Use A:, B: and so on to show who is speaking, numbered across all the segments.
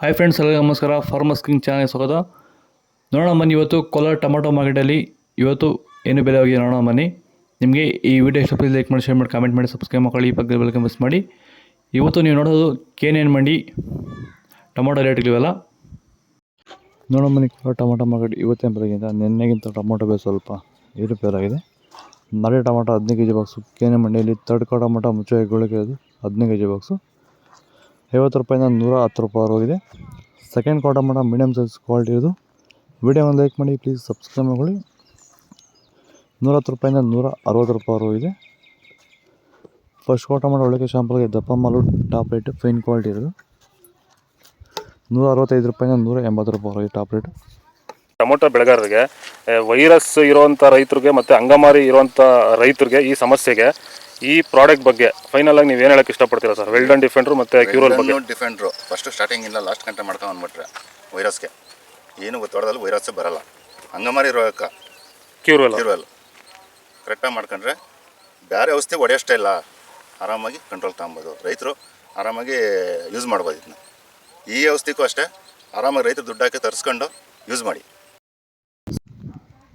A: Hi friends, ಎಲ್ಲರಿಗೂ ನಮಸ್ಕಾರ. Farmers king channel ಸ್ವಾಗತ. ನೋಡೋಣ ಬನ್ನಿ, ಇವತ್ತು ಕೋಲಾರ ಟೊಮಾಟೊ ಮಾರ್ಕೆಟಲ್ಲಿ ಇವತ್ತು ಏನು ಬೆಲೆ ಹೋಗಿದೆ ನೋಡೋಣ ಬನ್ನಿ. ನಿಮಗೆ ಈ ವಿಡಿಯೋ ಇಷ್ಟ ಲೈಕ್ ಮಾಡಿ, ಶೇರ್ ಮಾಡಿ, ಕಾಮೆಂಟ್ ಮಾಡಿ, ಸಬ್ಸ್ಕ್ರೈಬ್ ಮಾಡಿ, ಈ ಪಕ್ಕದ ಬೆಲ್ ಮಿಸ್ ಮಾಡಿ. ಇವತ್ತು ನೀವು ನೋಡೋದು KNN ಮಂಡಿ ಟೊಮಾಟೊ ರೇಟ್ಗಳಿವೆಲ್ಲ ನೋಡೋಣ ಬನ್ನಿ. ಕೋಲಾರ ಟೊಮಾಟೊ ಮಾರ್ಕೆಟ್ ಇವತ್ತೇನು ಬೆಲೆಗಿಂತ ನಿನ್ನೆಗಿಂತ ಟೊಮಾಟೊ ಬೆಲೆ ಸ್ವಲ್ಪ ಏರುಪೇರಾಗಿದೆ. ನಾಳೆ ಟೊಮಾಟೊ 15 kg ಬಾಕ್ಸು KNN ಮಂಡಿಯಲ್ಲಿ. ತರ್ಡ್ ಟೊಮಾಟೊ ಮುಚ್ಚಳಿಕೆ ಅದು 15 kg ಬಾಕ್ಸು 50 ರೂಪಾಯಿಂದ 110 ರೂಪಾಯಿ ಹೋಗಿದೆ. Second tomato medium size quality ಇದು. ವಿಡಿಯೋವನ್ನು ಲೈಕ್ ಮಾಡಿ, ಪ್ಲೀಸ್ ಸಬ್ಸ್ಕ್ರೈಬ್ ಮಾಡಿ. 110 ರೂಪಾಯಿಂದ 160 ರೂಪಾಯಿ ಹೋಗಿದೆ. ಫಸ್ಟ್ ಟೊಮಾಟೊ ಒಳಗೆ ಶಾಂಪಲ್ಗೆ ದಪ್ಪ ಮಾಲು ಟಾಪ್ ರೇಟ್ ಫೈನ್ ಕ್ವಾಲಿಟಿ ಇರೋದು 165 ರೂಪಾಯಿಂದ 180 ರೂಪಾಯಿ ಹೋಗಿದೆ ಟಾಪ್ ರೇಟ್.
B: ಟೊಮೊಟೊ ಬೆಳೆಗಾರರಿಗೆ, ವೈರಸ್ ಇರುವಂಥ ರೈತರಿಗೆ ಮತ್ತು ಅಂಗಮಾರಿ ಇರುವಂಥ ರೈತರಿಗೆ ಈ ಸಮಸ್ಯೆಗೆ ಈ ಪ್ರಾಡಕ್ಟ್ ಬಗ್ಗೆ ಫೈನಲ್ ಆಗಿ ನೀವು ಏನು ಹೇಳಕ್ಕೆ ಇಷ್ಟಪಡ್ತೀರಾ ಸರ್? ವೆಲ್ಡನ್ ಡಿಫೆಂಡ್ರು ಮತ್ತು ಕ್ಯೂರಲ್ ಬಗ್ಗೆ.
C: ಡಿಫೆಂಡ್ರು ಫಸ್ಟ್ ಸ್ಟಾರ್ಟಿಂಗ್ ಇಲ್ಲ ಲಾಸ್ಟ್ ಗಂಟೆ ಮಾಡ್ಕೊಂಡು ಅಂದ್ಬಿಟ್ರೆ ವೈರಸ್ಗೆ ಏನು ಗೊತ್ತಾಡೋದಲ್ಲಿ ವೈರಸ್ ಬರಲ್ಲ. ಅಂಗಮಾರಿ ರೋಗಕ್ಕೆ ಕ್ಯೂರಲ್ ಕರೆಕ್ಟಾಗಿ ಮಾಡ್ಕೊಂಡ್ರೆ ಬೇರೆ ಔಷಧಿ ಹೊಡೆಯೋಷ್ಟೇ ಇಲ್ಲ, ಆರಾಮಾಗಿ ಕಂಟ್ರೋಲ್ ತಗೊಬೋದು. ರೈತರು ಆರಾಮಾಗಿ ಯೂಸ್ ಮಾಡ್ಬೋದು. ಇದನ್ನ ಈ ಔಷಧಿಗೂ ಅಷ್ಟೇ ಆರಾಮಾಗಿ ರೈತರು ದುಡ್ಡು ಹಾಕಿ ತರಿಸ್ಕೊಂಡು ಯೂಸ್ ಮಾಡಿ.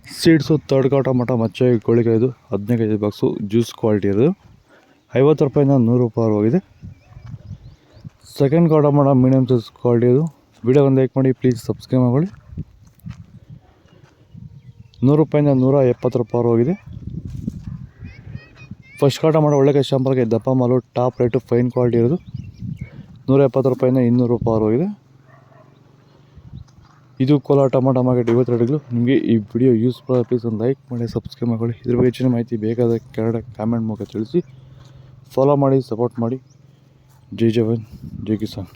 A: ಸೀಡ್ಸು ತರ್ಡ್ ಟೊಮಾಟೊ ಮಚ್ಚೆ ಕೋಳಿಕಾಯ್ದು 15 kg ಬಾಕ್ಸು ಜ್ಯೂಸ್ ಕ್ವಾಲಿಟಿ ಇರೋದು 50 ರೂಪಾಯಿಂದ 100 ರೂಪಾಯಿ ಹೋಗಿದೆ. Second tomato medium size quality ಇದು. ವಿಡಿಯೋವನ್ನು ಲೈಕ್ ಮಾಡಿ, ಪ್ಲೀಸ್ ಸಬ್ಸ್ಕ್ರೈಬ್ ಮಾಡಿ. 100 ರೂಪಾಯಿಂದ 170 ರೂಪಾಯಿ ಹೋಗಿದೆ. ಫಸ್ಟ್ ಟೊಮಾಟೊ ಒಳ್ಳೆ ಶಾಂಪಲ್ಗೆ ದಪ್ಪ ಮಾಲು ಟಾಪ್ ರೇಟು ಫೈನ್ ಕ್ವಾಲಿಟಿ ಇರೋದು 170 ರೂಪಾಯಿಂದ 200 ರೂಪಾಯಿ ಹೋಗಿದೆ. ಇದು ಕೋಲಾರ ಟೊಮಾಟೊ ಮಾರ್ಕೆಟ್ ಇವತ್ತು ರೇಟ್ಗಳು. ನಿಮಗೆ ಈ ವಿಡಿಯೋ ಯೂಸ್ಫುಲ್ ಆಗಿ ಪ್ಲೀಸ್ ಒಂದು ಲೈಕ್ ಮಾಡಿ, ಸಬ್ಸ್ಕ್ರೈಬ್ ಮಾಡಿ. ಇದ್ರ ಬಗ್ಗೆ ಹೆಚ್ಚಿನ ಮಾಹಿತಿ ಬೇಕಾದ ಕೆಳಗಡೆ ಕಾಮೆಂಟ್ ಮೂಲಕ ತಿಳಿಸಿ. ಫಾಲೋ ಮಾಡಿ, ಸಪೋರ್ಟ್ ಮಾಡಿ. ಜೈ ಜವಾನ್, ಜೈ ಕಿಸಾನ್.